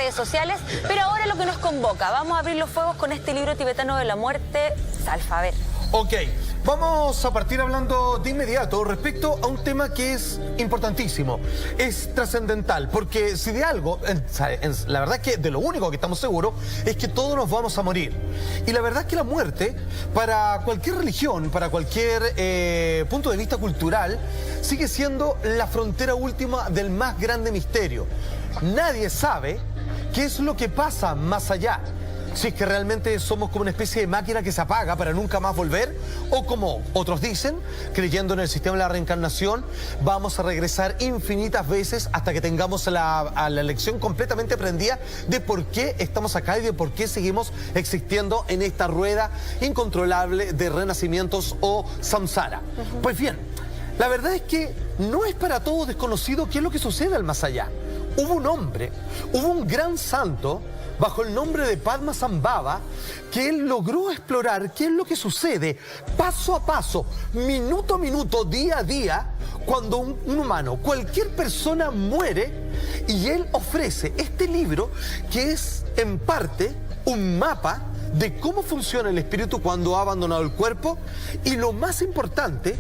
redes sociales. Pero ahora lo que nos convoca, vamos a abrir los fuegos con este libro tibetano de la muerte, Salfa. Ok, vamos a partir hablando de inmediato respecto a un tema que es importantísimo, es trascendental, porque si de algo, la verdad es que de lo único que estamos seguros es que todos nos vamos a morir. Y la verdad es que la muerte, para cualquier religión, para cualquier punto de vista cultural, sigue siendo la frontera última del más grande misterio. Nadie sabe qué es lo que pasa más allá. Si es que realmente somos como una especie de máquina que se apaga para nunca más volver, o como otros dicen, creyendo en el sistema de la reencarnación, vamos a regresar infinitas veces hasta que tengamos a la lección completamente aprendida de por qué estamos acá y de por qué seguimos existiendo en esta rueda incontrolable de renacimientos o samsara. Pues bien, la verdad es que no es para todos desconocido qué es lo que sucede al más allá. Hubo un hombre, hubo un gran santo, bajo el nombre de Padmasambhava, que él logró explorar qué es lo que sucede paso a paso, minuto a minuto, día a día, cuando un humano, cualquier persona muere, y él ofrece este libro que es en parte un mapa de cómo funciona el espíritu cuando ha abandonado el cuerpo, y lo más importante,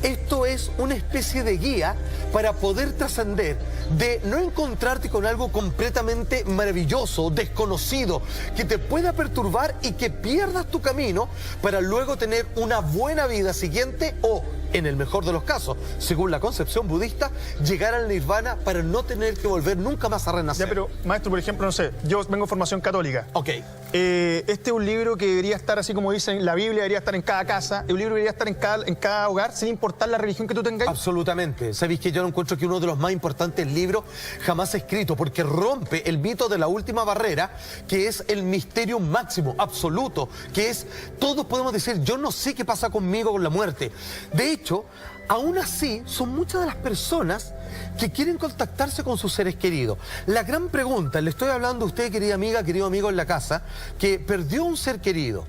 esto es una especie de guía para poder trascender, de no encontrarte con algo completamente maravilloso, desconocido, que te pueda perturbar y que pierdas tu camino para luego tener una buena vida siguiente o, en el mejor de los casos, según la concepción budista, llegar al nirvana para no tener que volver nunca más a renacer. Ya, pero, maestro, por ejemplo, no sé, yo vengo de formación católica. Ok. Este es un libro que debería estar, así como dicen, la Biblia debería estar en cada casa, un libro debería estar en cada hogar, sin importar la religión que tú tengas. Absolutamente. Sabéis que yo encuentro que uno de los más importantes libros jamás escrito, porque rompe el mito de la última barrera, que es el misterio máximo, absoluto, que es, todos podemos decir, yo no sé qué pasa conmigo con la muerte. De hecho, aún así, son muchas de las personas que quieren contactarse con sus seres queridos. La gran pregunta, le estoy hablando a usted, querida amiga, querido amigo en la casa, que perdió un ser querido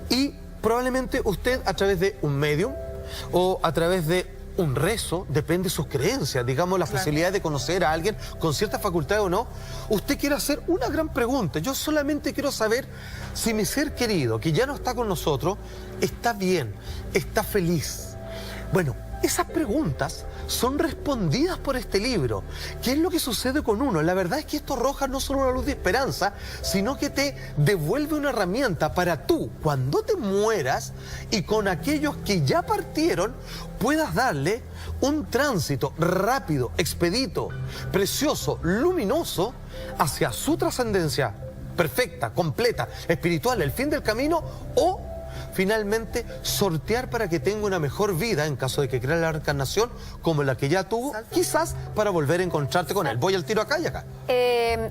y probablemente usted a través de un medium o a través de un rezo, depende de sus creencias, digamos, la posibilidad de conocer a alguien con cierta facultad o no, usted quiere hacer una gran pregunta. Yo solamente quiero saber si mi ser querido, que ya no está con nosotros, está bien, está feliz. Bueno, esas preguntas son respondidas por este libro. ¿Qué es lo que sucede con uno? La verdad es que esto arroja no solo una luz de esperanza, sino que te devuelve una herramienta para tú, cuando te mueras y con aquellos que ya partieron, puedas darle un tránsito rápido, expedito, precioso, luminoso hacia su trascendencia perfecta, completa, espiritual, el fin del camino, o finalmente sortear para que tenga una mejor vida en caso de que crea la reencarnación como la que ya tuvo, quizás para volver a encontrarte con él. Voy al tiro acá y acá.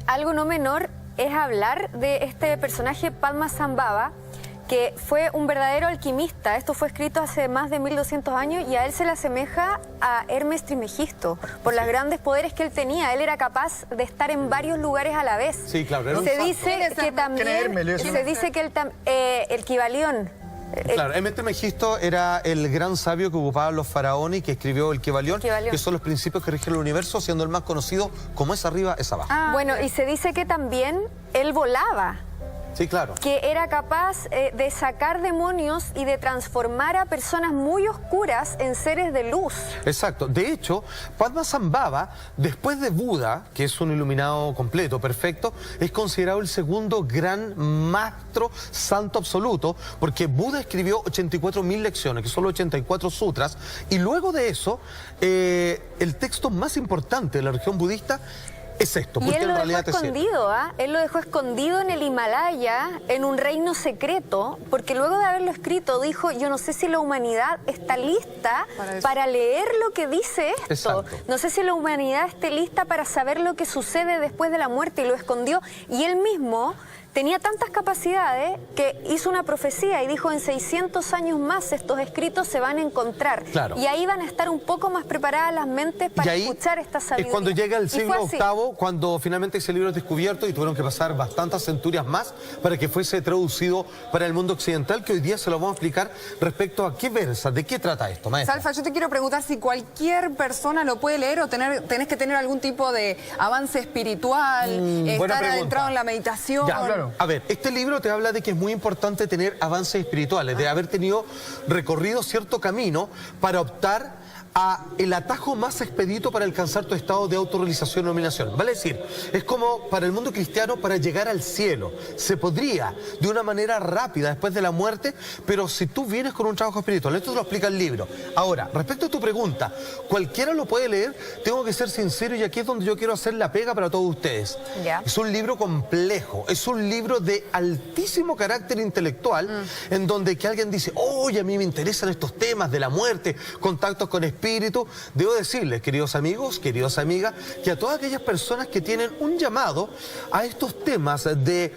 Algo no menor es hablar de este personaje Padmasambhava, que fue un verdadero alquimista. Esto fue escrito hace más de 1200 años y a él se le asemeja a Hermes Trismegisto por los grandes poderes que él tenía. Él era capaz de estar en varios lugares a la vez. Sí, claro. Se dice que también, el Kybalión. Claro, Hermes Trismegisto era el gran sabio que ocupaban los faraones y que escribió el Kybalión, que son los principios que rigen el universo, siendo el más conocido como es arriba, es abajo. Bueno, y se dice que también él volaba. Sí, claro. Que era capaz de sacar demonios y de transformar a personas muy oscuras en seres de luz. Exacto. De hecho, Padmasambhava, después de Buda, que es un iluminado completo, perfecto, es considerado el segundo gran maestro santo absoluto, porque Buda escribió 84.000 lecciones, que son los 84 sutras, y luego de eso, el texto más importante de la religión budista es esto, porque y él lo en realidad dejó escondido, Él lo dejó escondido en el Himalaya, en un reino secreto, porque luego de haberlo escrito dijo, yo no sé si la humanidad está lista para leer lo que dice esto. Exacto. No sé si la humanidad esté lista para saber lo que sucede después de la muerte, y lo escondió. Y él mismo tenía tantas capacidades que hizo una profecía y dijo: en 600 años más estos escritos se van a encontrar. Claro. Y ahí van a estar un poco más preparadas las mentes para escuchar esta sabiduría. Es cuando llega el Y fue siglo así. VIII, cuando finalmente ese libro es descubierto y tuvieron que pasar bastantes centurias más para que fuese traducido para el mundo occidental, que hoy día se lo vamos a explicar respecto a qué versa, de qué trata esto, maestra. Salfa, yo te quiero preguntar si cualquier persona lo puede leer o tenés que tener algún tipo de avance espiritual, buena estar pregunta. adentrado en la meditación. Ya, claro. A ver, este libro te habla de que es muy importante tener avances espirituales, de haber tenido recorrido cierto camino para optar a el atajo más expedito para alcanzar tu estado de autorrealización o iluminación. Vale decir, es como para el mundo cristiano para llegar al cielo. Se podría de una manera rápida después de la muerte, pero si tú vienes con un trabajo espiritual, esto te lo explica el libro. Ahora, respecto a tu pregunta, ¿cualquiera lo puede leer? Tengo que ser sincero y aquí es donde yo quiero hacer la pega para todos ustedes. Ya. Es un libro complejo, es un libro de altísimo carácter intelectual, en donde que alguien dice: oye, a mí me interesan estos temas de la muerte, contactos con espíritu. Debo decirles, queridos amigos, queridas amigas, que a todas aquellas personas que tienen un llamado a estos temas de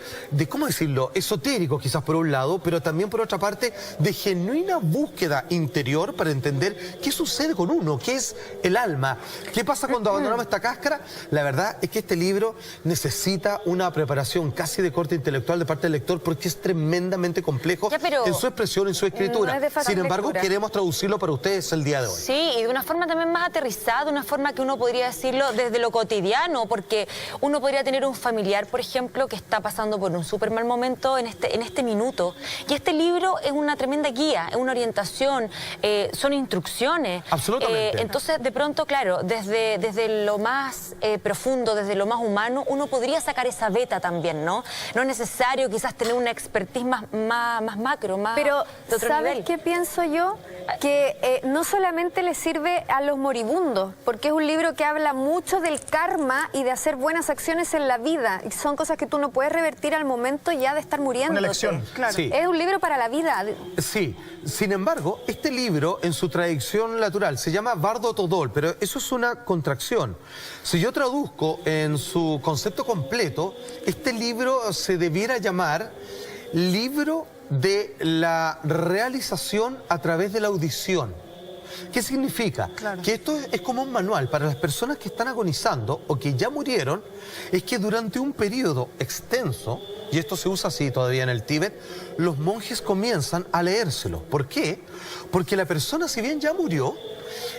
¿cómo decirlo?, esotéricos quizás por un lado, pero también por otra parte de genuina búsqueda interior para entender qué sucede con uno, qué es el alma, qué pasa cuando abandonamos esta cáscara. La verdad es que este libro necesita una preparación casi de corte intelectual de parte del lector, porque es tremendamente complejo Ya, pero en su expresión, en su escritura. no es de fácil Sin embargo, lectura. queremos traducirlo para ustedes el día de hoy. Sí, y de una forma también más aterrizada, de una forma que uno podría decirlo desde lo cotidiano, porque uno podría tener un familiar, por ejemplo, que está pasando por un súper mal momento en este minuto. Y este libro es una tremenda guía, es una orientación, son instrucciones. Absolutamente. Entonces, de pronto, claro, desde lo más profundo, desde lo más humano, uno podría sacar esa beta también, ¿no? No es necesario quizás tener una expertise más macro, más Pero, de otro ¿sabes nivel. qué pienso yo? Que no solamente le sirve a los moribundos, porque es un libro que habla mucho del karma y de hacer buenas acciones en la vida. Y son cosas que tú no puedes revertir al momento ya de estar muriendo. Una lección. Claro. Sí. Es un libro para la vida. Sí, sin embargo, este libro en su traducción natural se llama Bardo Todol, pero eso es una contracción. Si yo traduzco en su concepto completo, este libro se debiera llamar Libro de la realización a través de la audición. ¿Qué significa? Claro. Que esto es como un manual para las personas que están agonizando o que ya murieron, es que durante un periodo extenso, y esto se usa así todavía en el Tíbet, los monjes comienzan a leérselo. ¿Por qué? Porque la persona, si bien ya murió,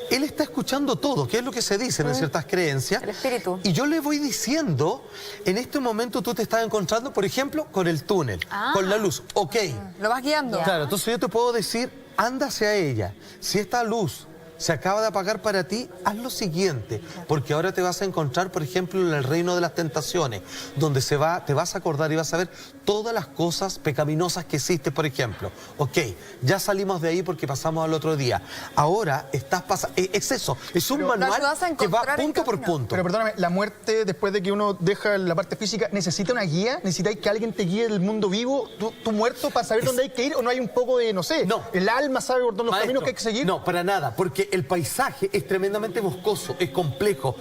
él está escuchando todo, que es lo que se dice en ciertas creencias. El espíritu. Y yo le voy diciendo, en este momento tú te estás encontrando, por ejemplo, con el túnel, con la luz. Ok. Lo vas guiando. Claro, entonces yo te puedo decir, anda hacia ella. Si esta luz se acaba de apagar para ti, haz lo siguiente, porque ahora te vas a encontrar, por ejemplo, en el reino de las tentaciones, donde te vas a acordar y vas a ver todas las cosas pecaminosas que existen, por ejemplo. Ok, ya salimos de ahí porque pasamos al otro día. Ahora estás pasando... Es eso, es un Pero te manual ayudas a que va encontrar el punto por camino. punto. Pero perdóname, la muerte después de que uno deja la parte física, ¿necesita una guía? ¿Necesitáis que alguien te guíe del mundo vivo, tú muerto, para saber dónde hay que ir? ¿O no hay un poco de, no sé, No. el alma sabe por dónde los Maestro, caminos que hay que seguir? No, para nada, porque el paisaje es tremendamente boscoso, es complejo.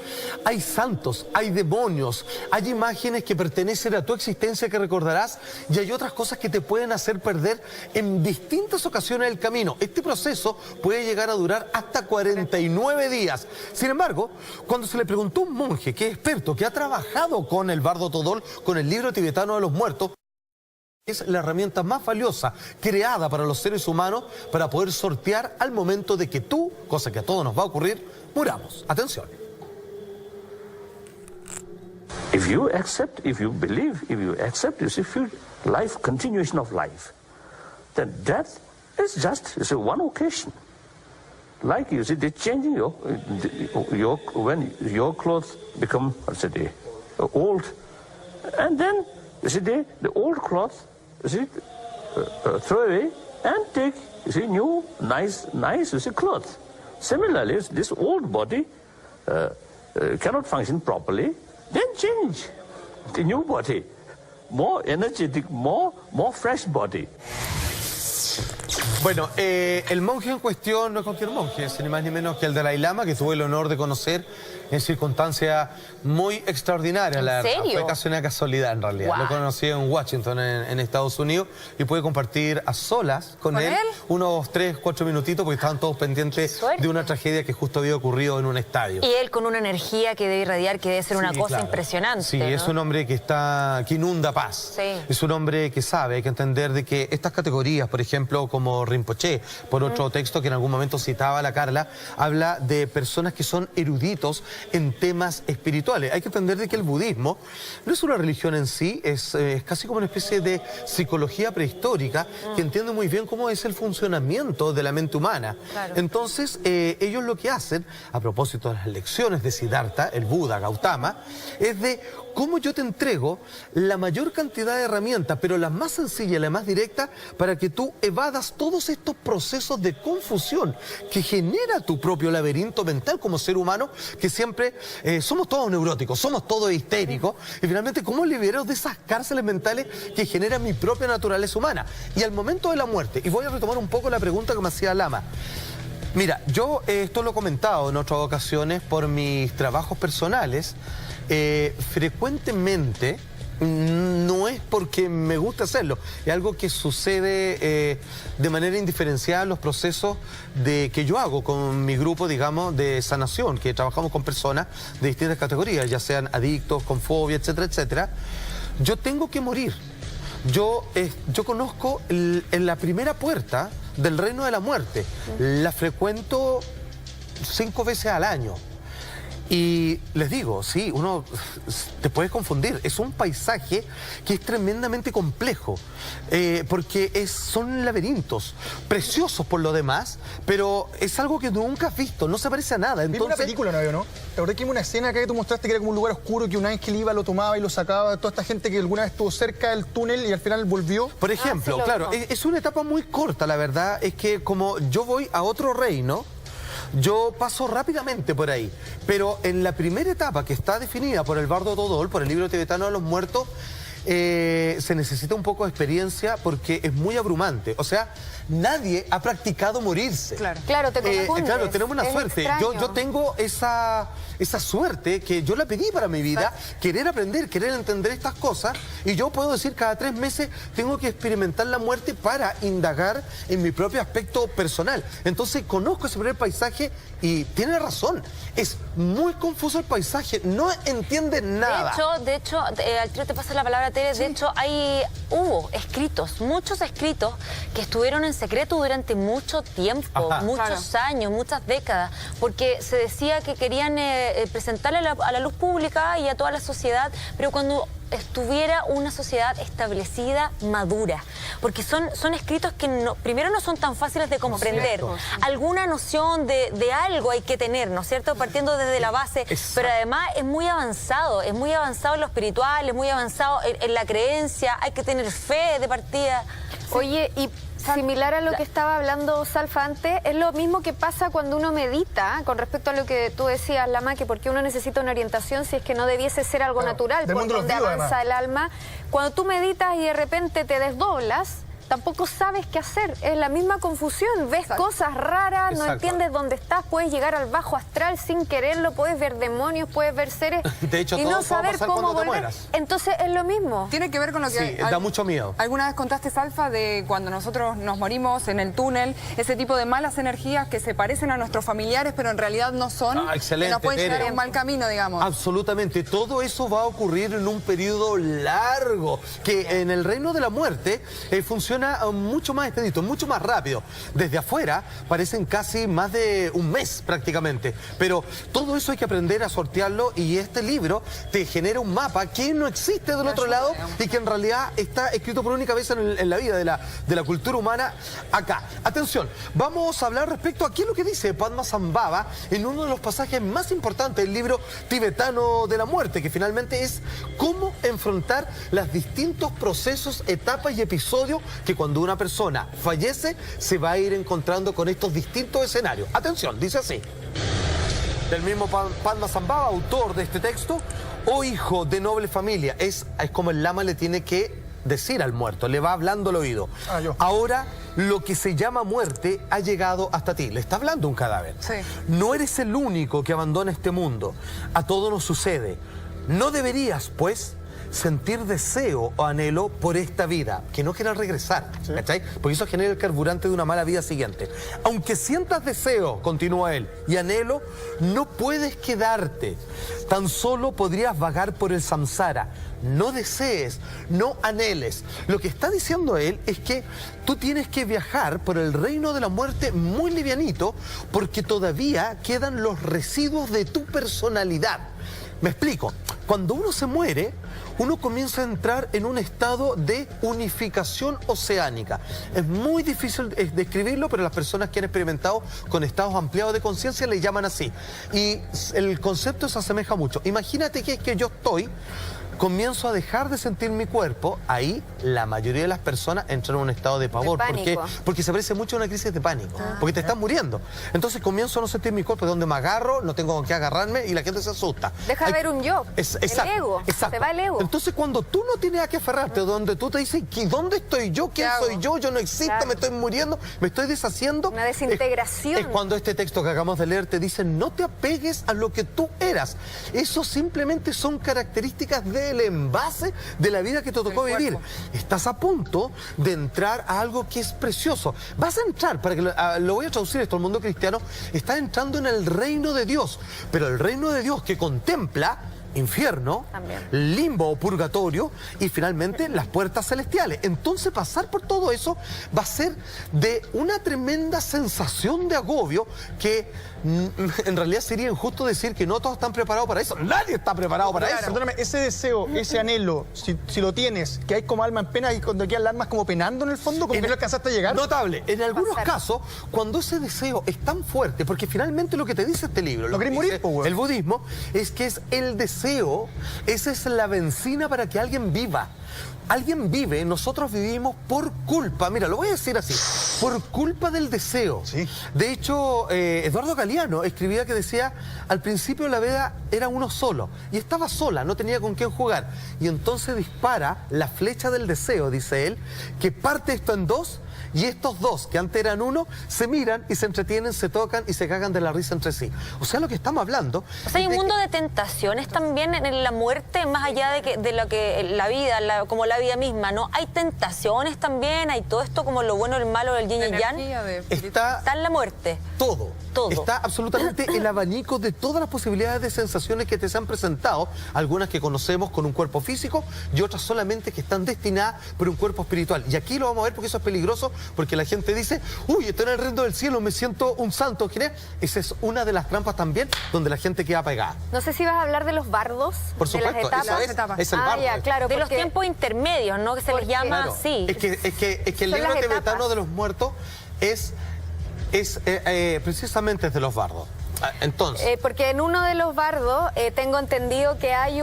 Hay santos, hay demonios, hay imágenes que pertenecen a tu existencia que recordarás y hay otras cosas que te pueden hacer perder en distintas ocasiones el camino. Este proceso puede llegar a durar hasta 49 días. Sin embargo, cuando se le preguntó a un monje que es experto, que ha trabajado con el Bardo Todol, con el libro tibetano de los muertos, es la herramienta más valiosa creada para los seres humanos para poder sortear al momento de que tú, cosa que a todos nos va a ocurrir, muramos. Atención. If you accept, if you believe, if you accept, you see, life, continuation of life, then death is just one occasion. Like you see, they're changing when your clothes become, old, and then you see the old clothes, you see, throw away and take, you see, new, nice, you see, clothes. Similarly, this old body cannot function properly, then change the new body, more energetic, more fresh body. Bueno, el monje en cuestión no es cualquier monje, es ni más ni menos que el Dalai Lama, que tuve el honor de conocer en circunstancias muy extraordinarias. ¿En serio? Fue casi una casualidad en realidad. Wow. Lo conocí en Washington, en Estados Unidos, y pude compartir a solas con él unos 3, 4 minutitos, porque estaban todos pendientes suerte. de una tragedia que justo había ocurrido en un estadio. Y él con una energía que debe irradiar, que debe ser una Sí, cosa claro. impresionante. Sí, ¿no? es un hombre que inunda paz. Sí. Es un hombre que sabe, hay que entender de que estas categorías, por ejemplo, como Rinpoché, por otro texto que en algún momento citaba la Carla, habla de personas que son eruditos en temas espirituales. Hay que entender de que el budismo no es una religión en sí, es casi como una especie de psicología prehistórica que entiende muy bien cómo es el funcionamiento de la mente humana. Claro. Entonces, ellos lo que hacen, a propósito de las lecciones de Siddhartha, el Buda Gautama, es de cómo yo te entrego la mayor cantidad de herramientas, pero la más sencilla y la más directa, para que tú evadas todos estos procesos de confusión que genera tu propio laberinto mental como ser humano, que siempre somos todos neuróticos, somos todos histéricos, y finalmente cómo libero de esas cárceles mentales que genera mi propia naturaleza humana. Y al momento de la muerte, y voy a retomar un poco la pregunta que me hacía Lama. Mira, yo esto lo he comentado en otras ocasiones por mis trabajos personales. Frecuentemente, no es porque me gusta hacerlo, es algo que sucede de manera indiferenciada en los procesos que yo hago con mi grupo, digamos, de sanación, que trabajamos con personas de distintas categorías, ya sean adictos, con fobia, etcétera, etcétera. Yo tengo que morir. Yo conozco en la primera puerta del reino de la muerte. La frecuento 5 veces al año. Y les digo, sí, uno te puede confundir. Es un paisaje que es tremendamente complejo, porque son laberintos, preciosos por lo demás, pero es algo que nunca has visto, no se parece a nada. Vimos una película, ¿no? La verdad que vimos una escena acá que tú mostraste que era como un lugar oscuro, que un ángel iba, lo tomaba y lo sacaba. Toda esta gente que alguna vez estuvo cerca del túnel y al final volvió. Por ejemplo, sí, claro, es una etapa muy corta, la verdad, es que como yo voy a otro reino, yo paso rápidamente por ahí, pero en la primera etapa que está definida por el Bardo Todol, por el libro tibetano de los muertos, se necesita un poco de experiencia porque es muy abrumante. O sea, nadie ha practicado morirse. Claro, te confundes. Claro, tenemos una Es suerte. extraño. Yo tengo esa suerte que yo la pedí para mi vida, querer aprender, querer entender estas cosas, y yo puedo decir cada 3 meses tengo que experimentar la muerte para indagar en mi propio aspecto personal. Entonces conozco ese primer paisaje y tiene razón. Es muy confuso el paisaje, no entiendes nada. De hecho, al tiro te pasa la palabra, Tere. De hecho, hubo escritos, muchos escritos que estuvieron en secreto durante mucho tiempo, muchos años, muchas décadas, porque se decía que querían presentarle a la luz pública y a toda la sociedad, pero cuando estuviera una sociedad establecida, madura, porque son escritos que primero no son tan fáciles de comprender. Alguna noción de algo hay que tener, ¿no es cierto? Partiendo desde la base, pero además es muy avanzado en lo espiritual, es muy avanzado en la creencia, hay que tener fe de partida. Oye, y similar a lo que estaba hablando Salfa antes, es lo mismo que pasa cuando uno medita, con respecto a lo que tú decías, Lama, que porque uno necesita una orientación si es que no debiese ser algo natural, por donde avanza el alma. Cuando tú meditas y de repente te desdoblas, tampoco sabes qué hacer, es la misma confusión, ves cosas raras, no entiendes dónde estás, puedes llegar al bajo astral sin quererlo, puedes ver demonios, puedes ver seres De hecho, y todo no puede saber pasar cómo cuando te volver. mueras. Entonces es lo mismo. Tiene que ver con lo que... Sí, da mucho miedo. Alguna vez contaste, Salfa, de cuando nosotros nos morimos en el túnel, ese tipo de malas energías que se parecen a nuestros familiares, pero en realidad no son, excelente, que nos pueden llevar Tere. a un mal camino, digamos. Absolutamente, todo eso va a ocurrir en un periodo largo, que en el reino de la muerte funciona mucho más expedito, mucho más rápido. Desde afuera parecen casi más de un mes prácticamente, pero todo eso hay que aprender a sortearlo, y este libro te genera un mapa que no existe del otro lado y que en realidad está escrito por única vez en la vida de la cultura humana acá. Atención, vamos a hablar respecto a qué es lo que dice Padmasambhava en uno de los pasajes más importantes del libro tibetano de la muerte, que finalmente es cómo enfrentar los distintos procesos, etapas y episodios que cuando una persona fallece se va a ir encontrando con estos distintos escenarios. Atención, dice así. Del mismo Padmasambhava, autor de este texto: oh hijo de noble familia, es como el lama le tiene que decir al muerto, le va hablando al oído. Ahora, lo que se llama muerte ha llegado hasta ti. Le está hablando un cadáver. Sí. No eres el único que abandona este mundo. A todos nos sucede. No deberías, pues, sentir deseo o anhelo por esta vida, que no quieras regresar, ¿cachai? Porque eso genera el carburante de una mala vida siguiente. Aunque sientas deseo, continúa él, y anhelo, no puedes quedarte. Tan solo podrías vagar por el samsara. No desees, no anheles. Lo que está diciendo él es que tú tienes que viajar por el reino de la muerte muy livianito, porque todavía quedan los residuos de tu personalidad. Me explico. Cuando uno se muere, uno comienza a entrar en un estado de unificación oceánica. Es muy difícil describirlo, pero las personas que han experimentado con estados ampliados de conciencia le llaman así. Y el concepto se asemeja mucho. Imagínate que es que yo comienzo a dejar de sentir mi cuerpo, ahí la mayoría de las personas entran en un estado de pavor. ¿Por qué? Porque se parece mucho a una crisis de pánico, porque te estás muriendo. Entonces comienzo a no sentir mi cuerpo, de donde me agarro, no tengo con qué agarrarme y la gente se asusta. Deja de ver un yo, exacto, el ego, se va el ego. Entonces cuando tú no tienes a qué aferrarte, donde tú te dices, ¿dónde estoy yo? ¿Quién soy yo? Yo no existo, me estoy muriendo, me estoy deshaciendo. Una desintegración. Es cuando este texto que acabamos de leer te dice, no te apegues a lo que tú eras. Eso simplemente son características del envase de la vida que te tocó vivir. Estás a punto de entrar a algo que es precioso. Vas a entrar, para que lo voy a traducir esto al mundo cristiano, estás entrando en el reino de Dios, pero el reino de Dios que contempla infierno, limbo o purgatorio y finalmente las puertas celestiales. Entonces pasar por todo eso va a ser de una tremenda sensación de agobio que en realidad sería injusto decir que no todos están preparados para eso. Nadie está preparado para eso. Perdóname, ese deseo, ese anhelo, si lo tienes, que hay como alma en pena y cuando quedan las almas como penando en el fondo, como que no alcanzaste a llegar. Notable. En algunos casos, cuando ese deseo es tan fuerte, porque finalmente lo que te dice este libro, lo que dice el budismo, es que es el deseo, esa es la benzina para que alguien viva. Alguien vive, nosotros vivimos por culpa, mira, lo voy a decir así, por culpa del deseo. Sí. De hecho, Eduardo Galeano escribía que decía, al principio la vida era uno solo, y estaba sola, no tenía con quién jugar. Y entonces dispara la flecha del deseo, dice él, que parte esto en dos, y estos dos, que antes eran uno, se miran y se entretienen, se tocan y se cagan de la risa entre sí. O sea, lo que estamos hablando... O sea, hay un mundo de tentaciones también en la muerte, más allá de lo que la vida, como la vida misma, ¿no? Hay tentaciones también, hay todo esto como lo bueno, el malo, el yin y yang. Está en la muerte. Todo. Está absolutamente el abanico de todas las posibilidades de sensaciones que te se han presentado, algunas que conocemos con un cuerpo físico y otras solamente que están destinadas por un cuerpo espiritual. Y aquí lo vamos a ver porque eso es peligroso, porque la gente dice, uy, estoy en el reino del cielo, me siento un santo. ¿Quién es? Esa es una de las trampas también donde la gente queda pegada. No sé si vas a hablar de los bardos. Por supuesto, de las etapas. Es el bardo. Ya, claro, de los tiempos intermedios, ¿no? Que se les llama así. Es que el libro tibetano de los muertos es precisamente de los bardos. Entonces. Porque en uno de los bardos tengo entendido que hay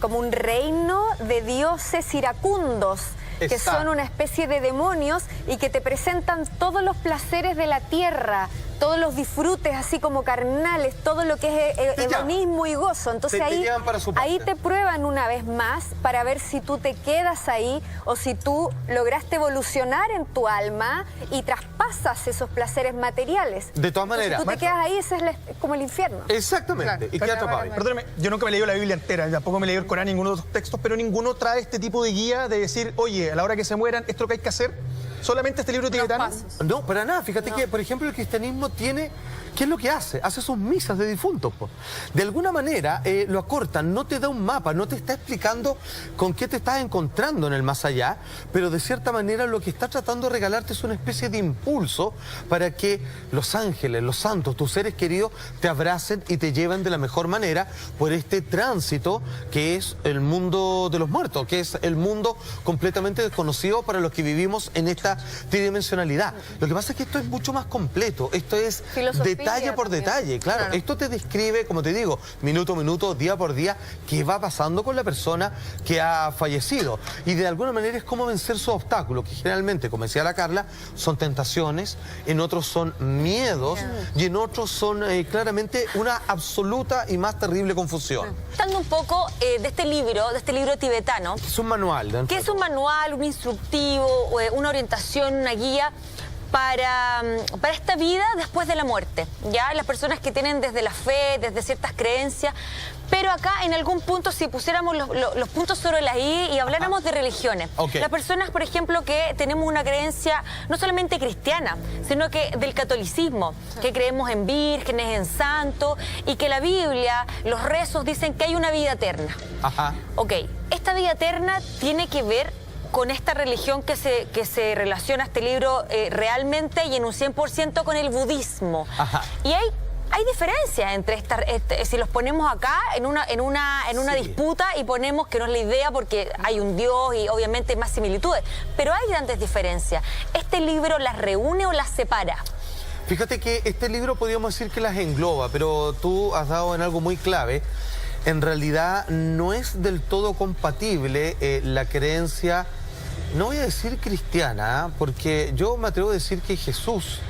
como un reino de dioses iracundos, que son una especie de demonios y que te presentan todos los placeres de la tierra, todos los disfrutes así como carnales, todo lo que es hedonismo y gozo. Entonces ahí te prueban una vez más para ver si tú te quedas ahí o si tú lograste evolucionar en tu alma y traspasas esos placeres materiales. De todas maneras. Si tú te quedas ahí, ese es como el infierno. Exactamente. Claro. Y queda atrapado ahí. Perdóname, yo nunca me he leído la Biblia entera, tampoco me he leído el Corán, ninguno de los textos, pero ninguno trae este tipo de guía de decir, oye, a la hora que se mueran, esto es lo que hay que hacer. ¿Solamente este libro tibetano? No, para nada. Fíjate que, por ejemplo, el cristianismo tiene... ¿Qué es lo que hace? Hace sus misas de difuntos. De alguna manera lo acortan, no te da un mapa, no te está explicando con qué te estás encontrando en el más allá, pero de cierta manera lo que está tratando de regalarte es una especie de impulso para que los ángeles, los santos, tus seres queridos, te abracen y te lleven de la mejor manera por este tránsito que es el mundo de los muertos, que es el mundo completamente desconocido para los que vivimos en esta tridimensionalidad. Lo que pasa es que esto es mucho más completo, esto es de detalle por también. detalle, claro. Esto te describe, como te digo, minuto a minuto, día por día, qué va pasando con la persona que ha fallecido. Y de alguna manera es cómo vencer sus obstáculos, que generalmente, como decía la Carla, son tentaciones, en otros son miedos y en otros son claramente una absoluta y más terrible confusión. Hablando un poco de este libro tibetano, Es un manual. ¿no? que es un manual, un instructivo, una orientación, una guía para esta vida después de la muerte, ¿ya? Las personas que tienen desde la fe, desde ciertas creencias, pero acá en algún punto si pusiéramos los puntos sobre las i y habláramos de religiones. Okay. Las personas, por ejemplo, que tenemos una creencia no solamente cristiana, sino que del catolicismo, que creemos en vírgenes, en santos, y que la Biblia, los rezos dicen que hay una vida eterna. Ajá. Ok, esta vida eterna tiene que ver con esta religión que se relaciona a este libro realmente y en un 100% con el budismo. Ajá. Y hay diferencias entre estas, si los ponemos acá en una disputa y ponemos que no es la idea porque hay un Dios y obviamente hay más similitudes, pero hay grandes diferencias. ¿Este libro las reúne o las separa? Fíjate que este libro podríamos decir que las engloba, pero tú has dado en algo muy clave. En realidad no es del todo compatible la creencia, no voy a decir cristiana, porque yo me atrevo a decir que Jesús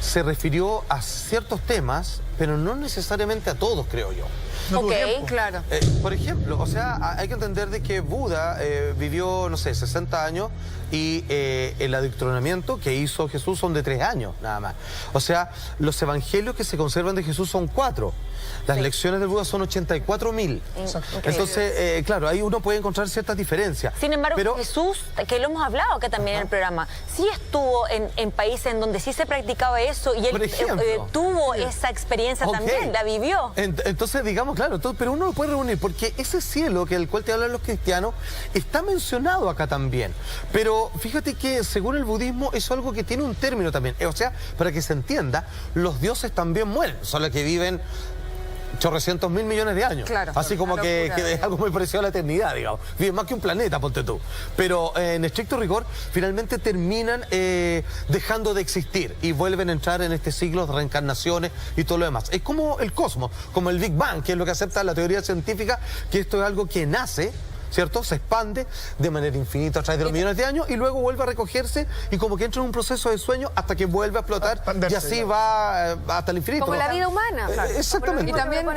se refirió a ciertos temas, pero no necesariamente a todos, creo yo. Ok, Claro. Por ejemplo, o sea, hay que entender de que Buda vivió, no sé, 60 años y el adoctrinamiento que hizo Jesús son de 3 años, nada más. O sea, los evangelios que se conservan de Jesús son 4. Las lecciones del Buda son 84.000. Entonces, claro, ahí uno puede encontrar ciertas diferencias. Sin embargo, pero Jesús, que lo hemos hablado acá también en el programa, sí estuvo en países en donde sí se practicaba eso y Por él ejemplo. tuvo esa experiencia Ok. también, la vivió. Entonces, digamos, claro, pero uno lo puede reunir porque ese cielo que del cual te hablan los cristianos está mencionado acá también. Pero fíjate que según el budismo es algo que tiene un término también. O sea, para que se entienda, los dioses también mueren, solo que viven chorrocientos mil millones de años. Claro. Así como Una que locura, es algo muy parecido a la eternidad, digamos. Viven más que un planeta, ponte tú. Pero en estricto rigor, finalmente terminan dejando de existir y vuelven a entrar en este ciclo de reencarnaciones y todo lo demás. Es como el cosmos, como el Big Bang, que es lo que acepta la teoría científica, que esto es algo que nace, ¿cierto? Se expande de manera infinita a través de los millones de años y luego vuelve a recogerse y como que entra en un proceso de sueño hasta que vuelve a explotar y así va hasta el infinito. Como la vida humana. Exactamente. Y también,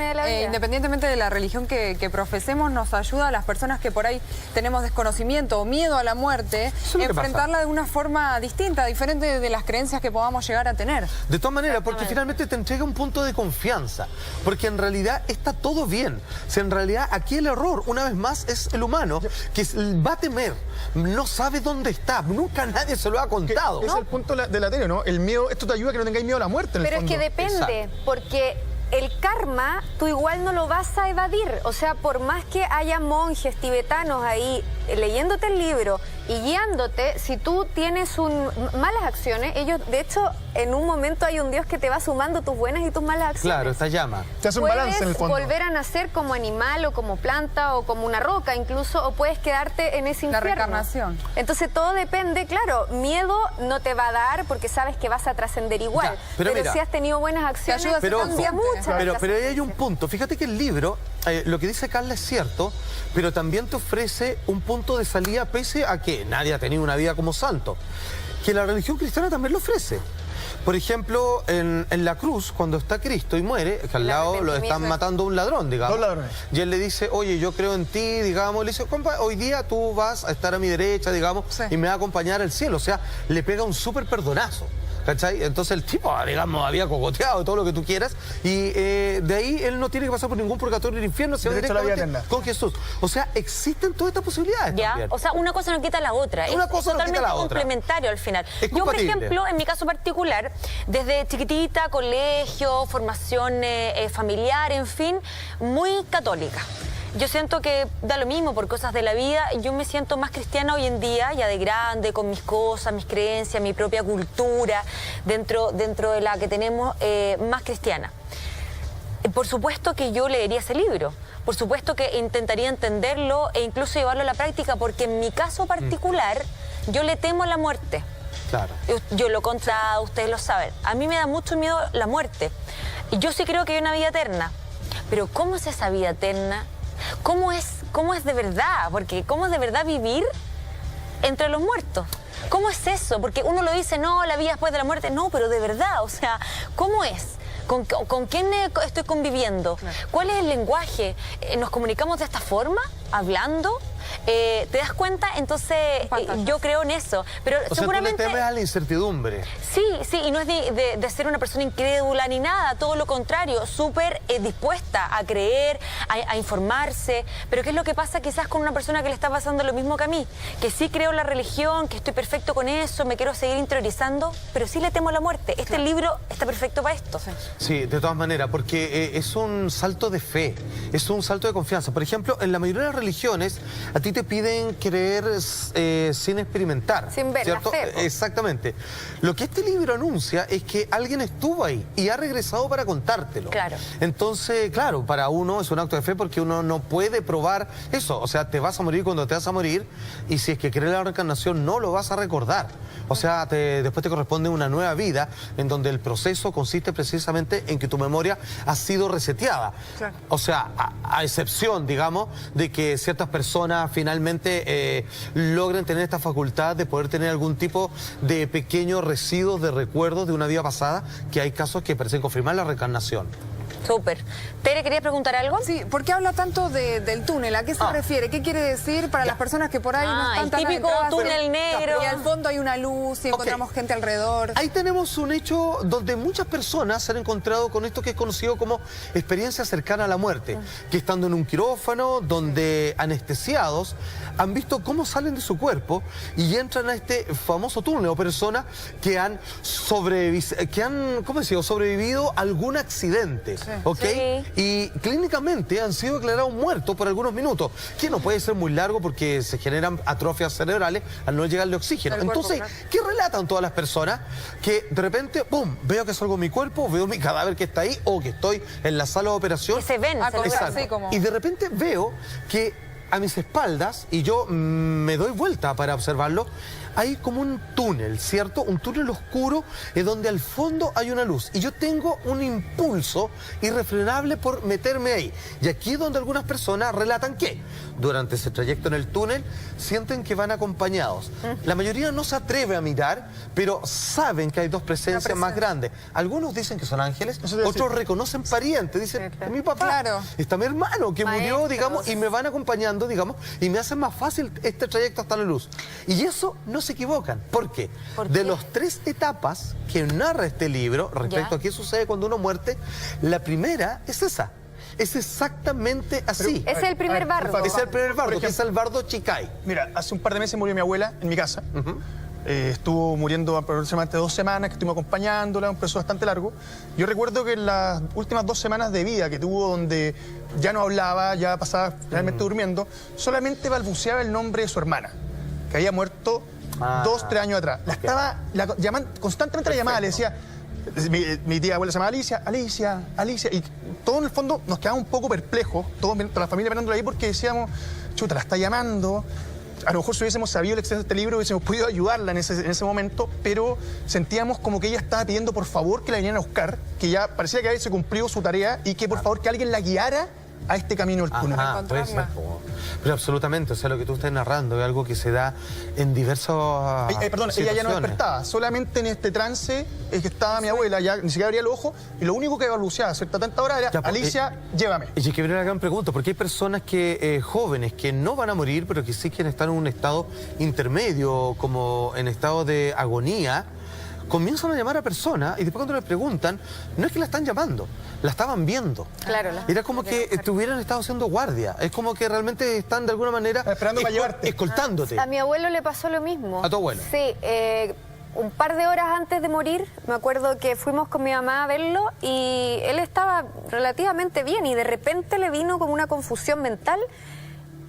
independientemente de la religión que profesemos, nos ayuda a las personas que por ahí tenemos desconocimiento o miedo a la muerte, es lo que enfrentarla de una forma distinta, diferente de las creencias que podamos llegar a tener. De todas maneras, porque finalmente te entrega un punto de confianza, porque en realidad está todo bien. Si en realidad aquí el error, una vez más, es el humano, que va a temer, no sabe dónde está, nunca nadie se lo ha contado. Es el punto de la tele, ¿no? El miedo, esto te ayuda a que no tengáis miedo a la muerte en el Pero es fondo. que depende, Exacto. porque el karma tú igual no lo vas a evadir. O sea, por más que haya monjes tibetanos ahí leyéndote el libro y guiándote, si tú tienes malas acciones, ellos, de hecho, en un momento hay un Dios que te va sumando tus buenas y tus malas acciones. Claro, esta llama. Te hace un balance en el fondo. Puedes volver a nacer como animal o como planta o como una roca incluso, o puedes quedarte en ese La infierno. reencarnación. Entonces todo depende, claro, miedo no te va a dar porque sabes que vas a trascender igual. Ya, pero mira, si has tenido buenas acciones, ayuda a ser cambia consciente. mucho. Pero ahí hay un punto. Fíjate que el libro, lo que dice Carla es cierto, pero también te ofrece un punto de salida pese a que nadie ha tenido una vida como santo. Que la religión cristiana también lo ofrece. Por ejemplo, en la cruz, cuando está Cristo y muere, que al lado lo están matando un ladrón, digamos. 2 ladrones. Y él le dice, oye, yo creo en ti, digamos. Le dice, compa, hoy día tú vas a estar a mi derecha, digamos, Sí. y me va a acompañar al cielo. O sea, le pega un súper perdonazo. ¿Cachai? Entonces el tipo, digamos, había cogoteado todo lo que tú quieras y de ahí él no tiene que pasar por ningún purgatorio ni infierno, se va Derecho a la vida directamente eterna. con Jesús. O sea, existen todas estas posibilidades ¿Ya? también. O sea, una cosa no quita la otra. Una es cosa no quita totalmente la otra. complementario al final. Es Yo, por compatible. ejemplo, en mi caso particular, desde chiquitita, colegio, formación familiar, en fin, muy católica. Yo siento que da lo mismo por cosas de la vida. Yo me siento más cristiana hoy en día, ya de grande, con mis cosas, mis creencias, mi propia cultura, dentro de la que tenemos, más cristiana. Por supuesto que yo leería ese libro, por supuesto que intentaría entenderlo e incluso llevarlo a la práctica, porque en mi caso particular yo le temo a la muerte. Claro. Yo lo he contado, ustedes lo saben. A mí me da mucho miedo la muerte. Y yo sí creo que hay una vida eterna. Pero ¿cómo es esa vida eterna? ¿Cómo es de verdad? Porque ¿cómo es de verdad vivir entre los muertos? ¿Cómo es eso? Porque uno lo dice, no, la vida después de la muerte. No, pero de verdad, o sea, ¿cómo es? ¿Con quién estoy conviviendo? Claro. ¿Cuál es el lenguaje? ¿Nos comunicamos de esta forma? ¿Hablando? ¿Te das cuenta? Entonces, yo creo en eso. Pero o seguramente... sea, tú le temes a la incertidumbre. Sí, y no es de ser una persona incrédula ni nada, todo lo contrario, súper dispuesta a creer, a informarse. Pero ¿qué es lo que pasa quizás con una persona que le está pasando lo mismo que a mí? Que sí creo en la religión, que estoy perfecto con eso, me quiero seguir interiorizando, pero sí le temo a la muerte. Este libro está perfecto para esto. Sí, de todas maneras, porque es un salto de fe, es un salto de confianza. Por ejemplo, en la mayoría de las religiones, a ti te piden creer sin experimentar. Sin ver, ¿cierto? la fe. Exactamente. Lo que este libro anuncia es que alguien estuvo ahí y ha regresado para contártelo. Claro. Entonces, claro, para uno es un acto de fe porque uno no puede probar eso. O sea, te vas a morir cuando te vas a morir y si es que crees en la reencarnación no lo vas a recordar. O sea, después te corresponde una nueva vida en donde el proceso consiste precisamente en que tu memoria ha sido reseteada. Claro. O sea, a excepción, digamos, de que ciertas personas finalmente logren tener esta facultad de poder tener algún tipo de pequeños residuos de recuerdos de una vida pasada, que hay casos que parecen confirmar la reencarnación. Súper. Tere, ¿querías preguntar algo? Sí, ¿por qué habla tanto del túnel? ¿A qué se refiere? ¿Qué quiere decir para las personas que por ahí no están el tan típico adentradas, túnel negro. Y al fondo hay una luz y encontramos gente alrededor. Ahí tenemos un hecho donde muchas personas se han encontrado con esto que es conocido como experiencia cercana a la muerte, que estando en un quirófano, donde anestesiados han visto cómo salen de su cuerpo y entran a este famoso túnel, o personas que han sobrevivido a algún accidente. Sí. ¿Ok? Sí. Y clínicamente han sido declarados muertos por algunos minutos, que no puede ser muy largo porque se generan atrofias cerebrales al no llegarle oxígeno. Entonces, ¿qué relatan todas las personas? Que de repente, ¡pum!, veo que salgo de mi cuerpo, veo mi cadáver que está ahí o que estoy en la sala de operación. Y se ven. Así como... Y de repente veo que a mis espaldas, y yo me doy vuelta para observarlo, hay como un túnel, ¿cierto? Un túnel oscuro donde al fondo hay una luz. Y yo tengo un impulso irrefrenable por meterme ahí. Y aquí es donde algunas personas relatan que durante ese trayecto en el túnel sienten que van acompañados. La mayoría no se atreve a mirar, pero saben que hay dos presencias más grandes. Algunos dicen que son ángeles, otros reconocen parientes. Dicen, mi papá, está mi hermano que murió, digamos, y me van acompañando, digamos, y me hacen más fácil este trayecto hasta la luz. Y eso no se equivocan. ¿Por qué? De las 3 etapas que narra este libro respecto a qué sucede cuando uno muere, la primera es esa. Es exactamente así. Es el primer bardo. Es el primer bardo, que es el bardo Chicay. Mira, hace un par de meses murió mi abuela en mi casa. Estuvo muriendo aproximadamente 2 semanas, que estuvimos acompañándola, un proceso bastante largo. Yo recuerdo que en las últimas 2 semanas de vida que tuvo, donde ya no hablaba, ya pasaba realmente durmiendo, solamente balbuceaba el nombre de su hermana, que había muerto 2, 3 años atrás. Constantemente la llamaba, le decía... Mi tía abuela se llama Alicia, y todo en el fondo nos quedaba un poco perplejos, toda la familia mirándola ahí, porque decíamos, chuta, la está llamando. A lo mejor si hubiésemos sabido el exceso de este libro, hubiésemos podido ayudarla en ese momento, pero sentíamos como que ella estaba pidiendo por favor que la vinieran a buscar, que ya parecía que se cumplió su tarea y que por favor que alguien la guiara a este camino del túnel. Puede ser. Pero absolutamente, o sea, lo que tú estás narrando es algo que se da en diversas perdón, ella ya no despertaba, solamente en este trance es que estaba mi abuela, ya ni siquiera abría el ojo, y lo único que balbuceaba a cierta tanta hora era, Alicia, llévame. Y que viene la gran pregunta, porque hay personas que jóvenes que no van a morir, pero que sí quieren estar en un estado intermedio, como en estado de agonía, comienzan a llamar a personas y después cuando les preguntan, no es que la están llamando, la estaban viendo. Claro. Era como que hubieran estado haciendo guardia. Es como que realmente están de alguna manera esperando para llevarte, escoltándote. A mi abuelo le pasó lo mismo. ¿A tu abuelo? Sí, un par de horas antes de morir, me acuerdo que fuimos con mi mamá a verlo y él estaba relativamente bien y de repente le vino como una confusión mental.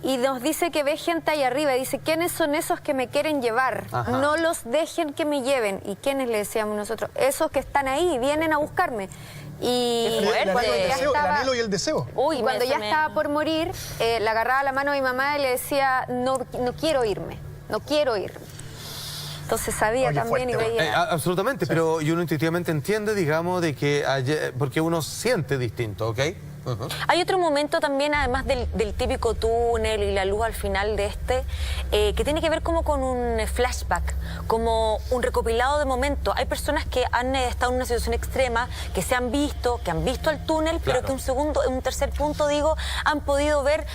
Y nos dice que ve gente ahí arriba. Dice, ¿quiénes son esos que me quieren llevar? Ajá. No los dejen que me lleven. ¿Y quiénes le decíamos nosotros? Esos que están ahí, vienen a buscarme. Y el anhelo y el deseo. Uy, cuando ya estaba por morir, le agarraba la mano a mi mamá y le decía, no quiero irme, no quiero irme. Entonces sabía Oye, también fuerte, y veía. Absolutamente, pero y uno intuitivamente entiende, digamos, de que porque uno siente distinto, ¿ok? Hay otro momento también, además del típico túnel y la luz al final de que tiene que ver como con un flashback, como un recopilado de momentos. Hay personas que han estado en una situación extrema, que han visto el túnel, pero que en un tercer punto, digo, han podido ver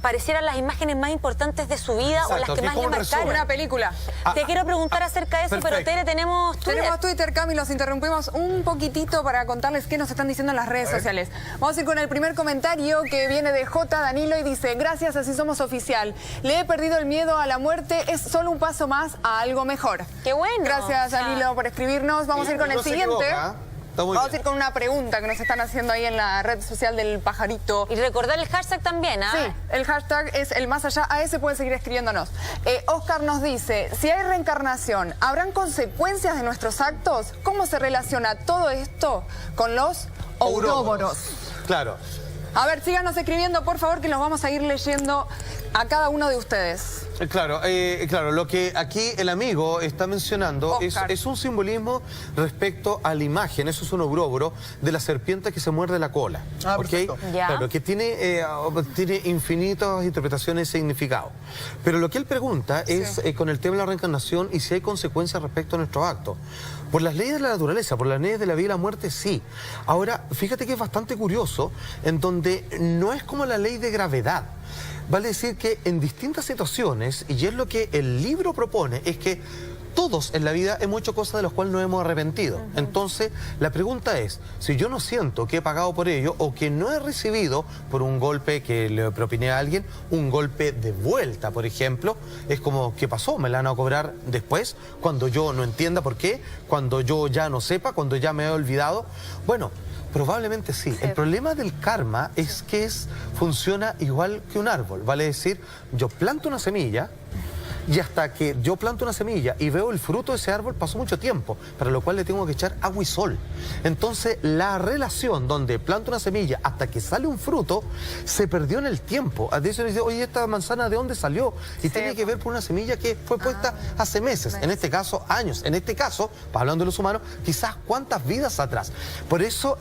parecieran las imágenes más importantes de su vida. Exacto, o las que más le marcaron. Una película. Te quiero preguntar acerca de eso, perfecto. Pero Tere, tenemos Twitter. Tenemos Twitter, Cami, los interrumpimos un poquitito para contarles qué nos están diciendo en las redes sociales. Vamos a ir con el primer comentario que viene de J. Danilo y dice: gracias, así somos oficial. Le he perdido el miedo a la muerte, es solo un paso más a algo mejor. Qué bueno. Gracias, Danilo, por escribirnos. Vamos a ir con el siguiente. Vamos a ir con una pregunta que nos están haciendo ahí en la red social del pajarito. Y recordar el hashtag también, ¿ah? Sí, el hashtag es el más allá. A ese pueden seguir escribiéndonos. Oscar nos dice: si hay reencarnación, ¿habrán consecuencias de nuestros actos? ¿Cómo se relaciona todo esto con los ouróboros? Claro. A ver, síganos escribiendo, por favor, que los vamos a ir leyendo a cada uno de ustedes. Claro, claro, lo que aquí el amigo está mencionando es un simbolismo respecto a la imagen, eso es un ouróboro, de la serpiente que se muerde la cola. Ah, perfecto. Ya. Claro, que tiene infinitas interpretaciones y significados. Pero lo que él pregunta es con el tema de la reencarnación y si hay consecuencias respecto a nuestros actos. Por las leyes de la naturaleza, por las leyes de la vida y la muerte, sí. Ahora, fíjate que es bastante curioso, en donde no es como la ley de gravedad. Vale decir que en distintas situaciones, y es lo que el libro propone, es que todos en la vida hemos hecho cosas de las cuales nos hemos arrepentido. Entonces, la pregunta es, si yo no siento que he pagado por ello o que no he recibido por un golpe que le propiné a alguien, un golpe de vuelta, por ejemplo, es como, ¿qué pasó? ¿Me la van a cobrar después? Cuando yo no entienda por qué, cuando yo ya no sepa, cuando ya me he olvidado. Bueno, probablemente sí. El problema del karma es que funciona igual que un árbol. Vale decir, yo planto una semilla y hasta que yo planto una semilla y veo el fruto de ese árbol pasó mucho tiempo, para lo cual le tengo que echar agua y sol. Entonces, la relación donde planto una semilla hasta que sale un fruto se perdió en el tiempo. A veces dice, oye, ¿esta manzana de dónde salió? Y tiene que ver por una semilla que fue puesta hace meses, en este caso años, en este caso, hablando de los humanos, quizás cuántas vidas atrás. Por eso,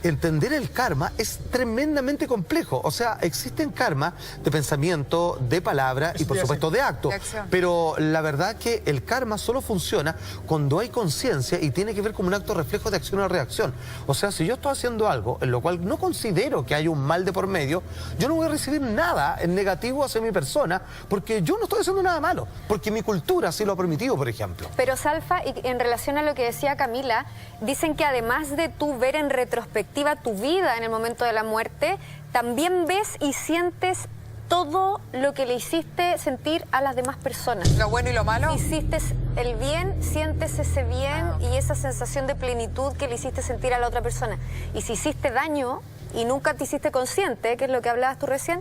entender el karma es tremendamente complejo. O sea, existen karma de pensamiento, de palabra y por supuesto de acto. Pero la verdad que el karma solo funciona cuando hay conciencia y tiene que ver como un acto reflejo de acción o reacción. O sea, si yo estoy haciendo algo en lo cual no considero que haya un mal de por medio, yo no voy a recibir nada en negativo hacia mi persona porque yo no estoy haciendo nada malo, porque mi cultura sí lo ha permitido, por ejemplo. Pero Salfa, y en relación a lo que decía Camila, dicen que además de tú ver en retrospectiva tu vida en el momento de la muerte, también ves y sientes todo lo que le hiciste sentir a las demás personas. Lo bueno y lo malo. Hiciste el bien, sientes ese bien y esa sensación de plenitud que le hiciste sentir a la otra persona. Y si hiciste daño y nunca te hiciste consciente, que es lo que hablabas tú recién,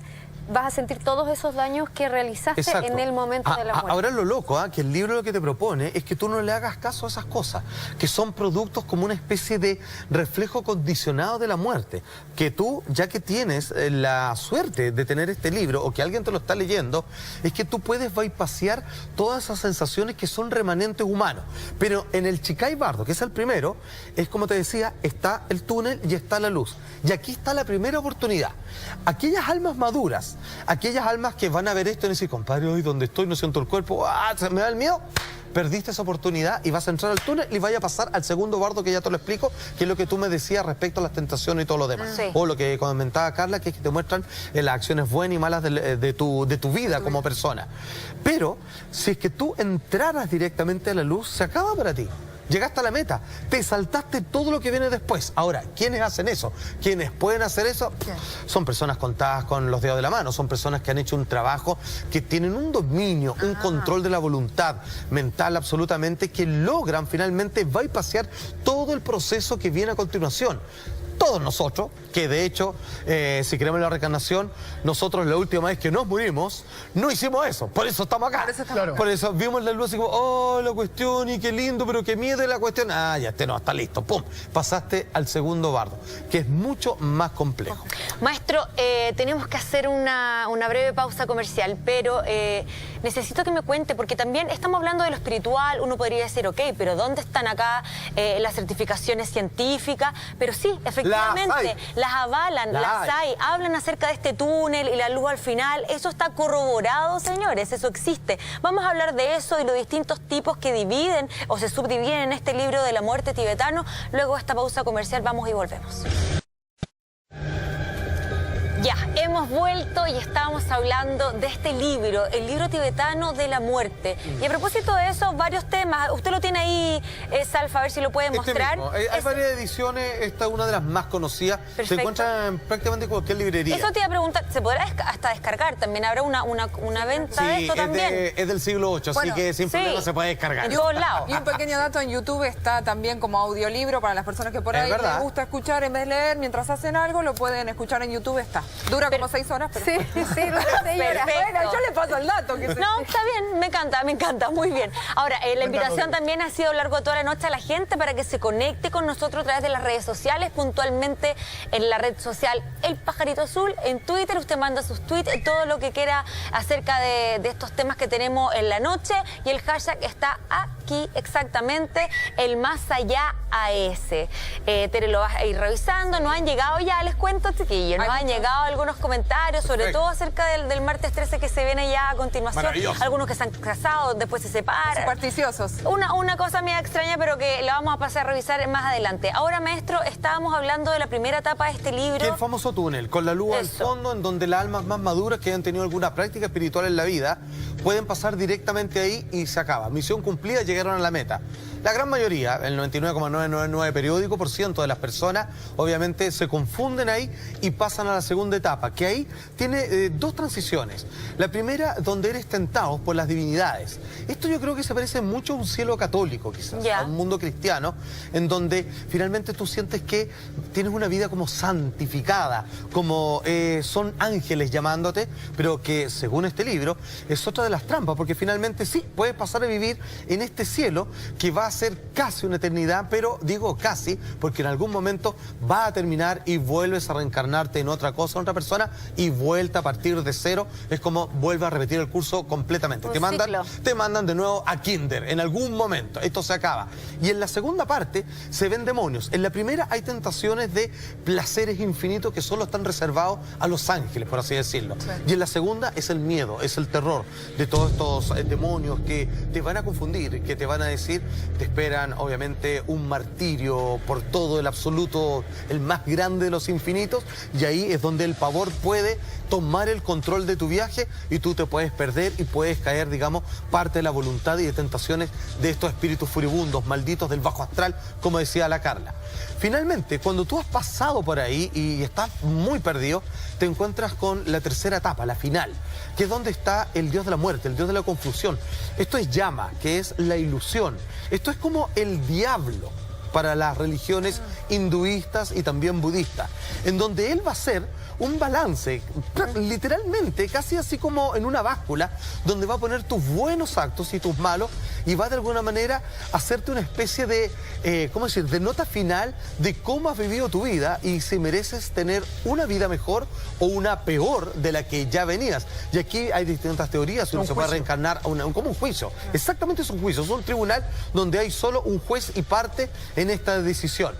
vas a sentir todos esos daños que realizaste en el momento de la muerte. Ahora lo loco, que el libro lo que te propone es que tú no le hagas caso a esas cosas, que son productos como una especie de reflejo condicionado de la muerte, que tú, ya que tienes la suerte de tener este libro o que alguien te lo está leyendo, es que tú puedes bypassear todas esas sensaciones que son remanentes humanos. Pero en el Chicay Bardo, que es el primero, es como te decía, está el túnel y está la luz. Y aquí está la primera oportunidad. Aquellas almas maduras, aquellas almas que van a ver esto y decir, compadre, hoy donde estoy no siento el cuerpo, se me da el miedo. Perdiste esa oportunidad y vas a entrar al túnel y vaya a pasar al segundo bardo, que ya te lo explico, que es lo que tú me decías respecto a las tentaciones y todo lo demás. O lo que comentaba Carla, que es que te muestran las acciones buenas y malas de tu vida como persona. Pero si es que tú entraras directamente a la luz, se acaba para ti. Llegaste a la meta, te saltaste todo lo que viene después. Ahora, ¿quiénes hacen eso? ¿Quiénes pueden hacer eso? Son personas contadas con los dedos de la mano, son personas que han hecho un trabajo, que tienen un dominio, un control de la voluntad mental absolutamente, que logran finalmente bypassear todo el proceso que viene a continuación. Todos nosotros, que de hecho, si queremos la reencarnación, nosotros la última vez que nos murimos, no hicimos eso. Por eso estamos acá. Por eso vimos la luz así como, oh, la cuestión, y qué lindo, pero qué miedo la cuestión. Ah, ya no, está listo. Pum, pasaste al segundo bardo, que es mucho más complejo. Maestro, tenemos que hacer una breve pausa comercial, pero necesito que me cuente, porque también estamos hablando de lo espiritual, uno podría decir, ok, pero ¿dónde están acá las certificaciones científicas? Pero sí, efectivamente, las avalan, las hay, hablan acerca de este túnel y la luz al final, eso está corroborado, señores, eso existe. Vamos a hablar de eso y los distintos tipos que dividen o se subdividen en este libro de la muerte tibetano. Luego de esta pausa comercial vamos y volvemos. Ya, hemos vuelto y estábamos hablando de este libro, el libro tibetano de la muerte. Y a propósito de eso, varios temas. Usted lo tiene ahí, Salfa, a ver si lo puede mostrar. Hay varias ediciones, esta es una de las más conocidas. Perfecto. Se encuentra en prácticamente cualquier librería. Eso te iba a preguntar, ¿se podrá hasta descargar? También habrá una venta de esto también. Es del siglo VIII, Bueno, así que sin problema se puede descargar. En todos lados. Y un pequeño dato, en YouTube está también como audiolibro para las personas que por Es ahí verdad. les gusta escuchar en vez de leer mientras hacen algo, lo pueden escuchar en YouTube, está. Dura como 6 horas, pero... Sí, dura 6 horas. Bueno, yo le paso el dato. Que No, está bien, me encanta, muy bien. Ahora, la invitación también ha sido a lo largo de toda la noche a la gente para que se conecte con nosotros a través de las redes sociales, puntualmente en la red social El Pajarito Azul, en Twitter, usted manda sus tweets, todo lo que quiera acerca de estos temas que tenemos en la noche, y el hashtag está aquí exactamente, el más allá AS. Tere lo va a ir revisando, nos han llegado ya, les cuento, chiquillos, nos han llegado algunos comentarios, sobre todo acerca del martes 13 que se viene ya a continuación. Maravilloso. Algunos que se han casado, después se separan. Supersticiosos. Una cosa media extraña, pero que la vamos a pasar a revisar más adelante. Ahora, maestro, estábamos hablando de la primera etapa de este libro. Que el famoso túnel, con la luz al Eso. fondo, en donde las almas más maduras que hayan tenido alguna práctica espiritual en la vida pueden pasar directamente ahí y se acaba. Misión cumplida, llegaron a la meta. La gran mayoría, el 99,999% de las personas, obviamente se confunden ahí y pasan a la segunda etapa, que ahí tiene dos transiciones. La primera, donde eres tentado por las divinidades. Esto yo creo que se parece mucho a un cielo católico, quizás, Ya. a un mundo cristiano, en donde finalmente tú sientes que tienes una vida como santificada, como son ángeles llamándote, pero que según este libro es otra de las trampas, porque finalmente sí, puedes pasar a vivir en este cielo que va a ser casi una eternidad, pero digo casi, porque en algún momento va a terminar y vuelves a reencarnarte en otra cosa, en otra persona, y vuelta a partir de cero, es como vuelve a repetir el curso completamente. Un Te ciclo. mandan de nuevo a kinder, en algún momento, esto se acaba. Y en la segunda parte se ven demonios. En la primera hay tentaciones de placeres infinitos que solo están reservados a los ángeles, por así decirlo. Y en la segunda es el miedo, es el terror de todos estos demonios que te van a confundir, que te van a decir, te esperan obviamente un martirio por todo el absoluto, el más grande de los infinitos, y ahí es donde el pavor puede tomar el control de tu viaje y tú te puedes perder y puedes caer, digamos, parte de la voluntad y de tentaciones de estos espíritus furibundos, malditos del bajo astral, como decía la Carla. Finalmente, cuando tú has pasado por ahí y estás muy perdido, te encuentras con la tercera etapa, la final, que es donde está el dios de la muerte, el dios de la confusión. Esto es Yama, que es la ilusión. Esto es como el diablo para las religiones hinduistas y también budistas, en donde él va a ser un balance, literalmente, casi así como en una báscula, donde va a poner tus buenos actos y tus malos, y va de alguna manera a hacerte una especie de, ¿cómo decir?, de nota final de cómo has vivido tu vida y si mereces tener una vida mejor o una peor de la que ya venías. Y aquí hay distintas teorías, uno se puede reencarnar como un juicio. Exactamente, es un juicio, es un tribunal donde hay solo un juez y parte en esta decisión.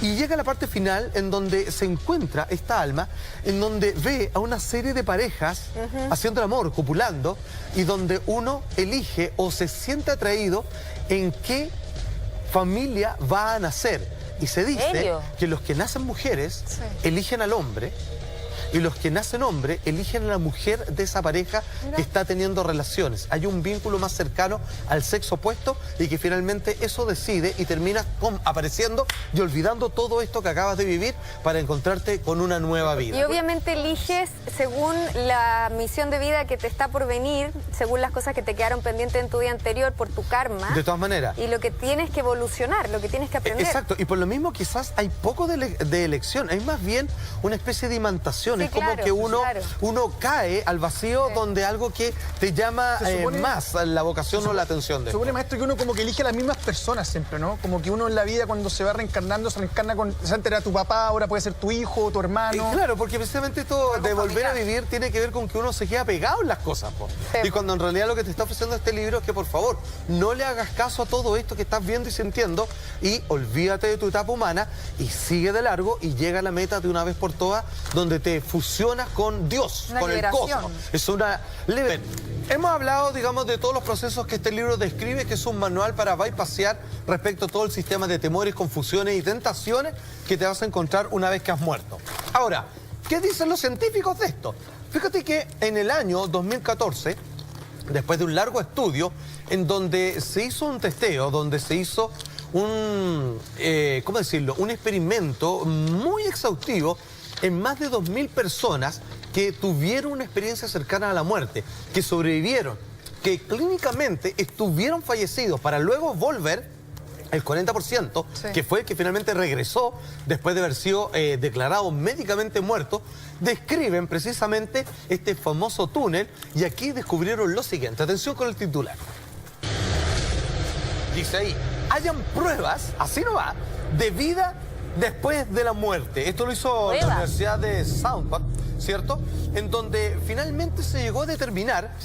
Y llega la parte final en donde se encuentra esta alma, en donde ve a una serie de parejas haciendo el amor, copulando, y donde uno elige o se siente atraído en qué familia va a nacer. Y se dice ¿Serio? que los que nacen mujeres eligen al hombre, y los que nacen hombres eligen a la mujer de esa pareja que está teniendo relaciones. Hay un vínculo más cercano al sexo opuesto y que finalmente eso decide y terminas apareciendo y olvidando todo esto que acabas de vivir para encontrarte con una nueva vida. Y obviamente eliges según la misión de vida que te está por venir, según las cosas que te quedaron pendientes en tu vida anterior por tu karma. De todas maneras. Y lo que tienes que evolucionar, lo que tienes que aprender. Exacto, y por lo mismo quizás hay poco de elección, hay más bien una especie de imantación. Sí, es como claro, que uno cae al vacío donde algo que te llama más la vocación o la atención de. Supone, maestro, que uno como que elige a las mismas personas siempre, ¿no? Como que uno en la vida cuando se va reencarnando, se reencarna con... Antes era tu papá, ahora puede ser tu hijo, tu hermano. Claro, porque precisamente esto de volver a vivir tiene que ver con que uno se queda pegado en las cosas, po. Y cuando en realidad lo que te está ofreciendo este libro es que, por favor, no le hagas caso a todo esto que estás viendo y sintiendo y olvídate de tu etapa humana y sigue de largo y llega a la meta de una vez por todas, donde te fusionas con Dios, una con liberación. el cosmos. Es una Hemos hablado, digamos, de todos los procesos que este libro describe, que es un manual para bypassear respecto a todo el sistema de temores, confusiones y tentaciones que te vas a encontrar una vez que has muerto. Ahora, ¿qué dicen los científicos de esto? Fíjate que en el año 2014, después de un largo estudio, en donde se hizo un testeo, donde se hizo un experimento muy exhaustivo en más de 2.000 personas que tuvieron una experiencia cercana a la muerte, que sobrevivieron, que clínicamente estuvieron fallecidos para luego volver, el 40%, que fue el que finalmente regresó después de haber sido declarado médicamente muerto, describen precisamente este famoso túnel y aquí descubrieron lo siguiente. Atención con el titular. Dice ahí, hayan pruebas, así no va, de vida después de la muerte. Esto lo hizo la Universidad de Stanford, ¿cierto? En donde finalmente se llegó a determinar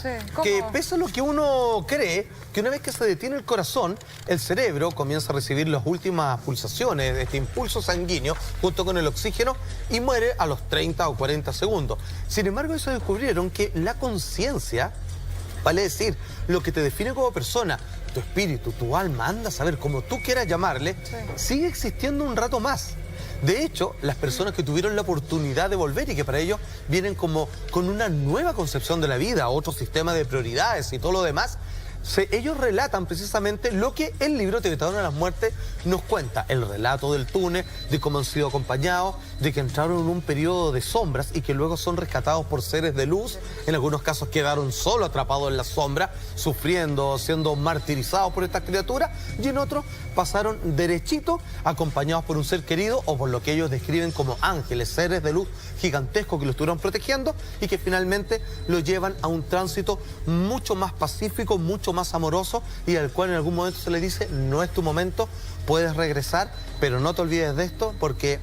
que pese a lo que uno cree, que una vez que se detiene el corazón, el cerebro comienza a recibir las últimas pulsaciones, este impulso sanguíneo, junto con el oxígeno, y muere a los 30 o 40 segundos. Sin embargo, eso descubrieron que la conciencia, vale decir, lo que te define como persona, tu espíritu, tu alma, anda a saber como tú quieras llamarle, sigue existiendo un rato más. De hecho, las personas que tuvieron la oportunidad de volver y que para ellos vienen como con una nueva concepción de la vida, otro sistema de prioridades y todo lo demás, ellos relatan precisamente lo que el libro Tibetano de las Muertes nos cuenta. El relato del túnel, de cómo han sido acompañados, de que entraron en un periodo de sombras y que luego son rescatados por seres de luz. En algunos casos quedaron solo atrapados en la sombra, sufriendo, siendo martirizados por estas criaturas. Y en otros pasaron derechito, acompañados por un ser querido o por lo que ellos describen como ángeles, seres de luz gigantescos que los estuvieron protegiendo y que finalmente lo llevan a un tránsito mucho más pacífico, mucho más amoroso y al cual en algún momento se le dice, no es tu momento, puedes regresar, pero no te olvides de esto porque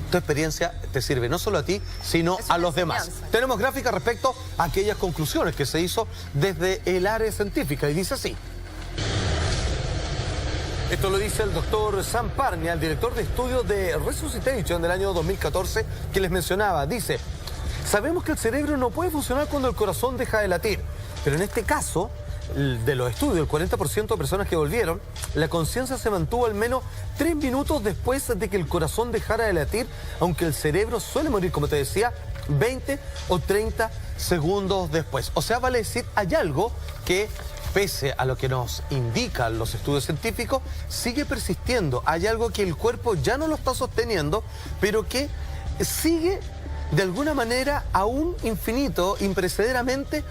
tu experiencia te sirve no solo a ti, sino a los demás. Tenemos gráfica respecto a aquellas conclusiones que se hizo desde el área científica y dice así. Esto lo dice el doctor Sam Parnia, el director de estudios de Resuscitation del año 2014, que les mencionaba. Dice, sabemos que el cerebro no puede funcionar cuando el corazón deja de latir, pero en este caso, de los estudios, el 40% de personas que volvieron, la conciencia se mantuvo al menos 3 minutos después de que el corazón dejara de latir, aunque el cerebro suele morir, como te decía, 20 o 30 segundos después. O sea, vale decir, hay algo que, pese a lo que nos indican los estudios científicos, sigue persistiendo. Hay algo que el cuerpo ya no lo está sosteniendo, pero que sigue de alguna manera aún infinito, imperecederamente,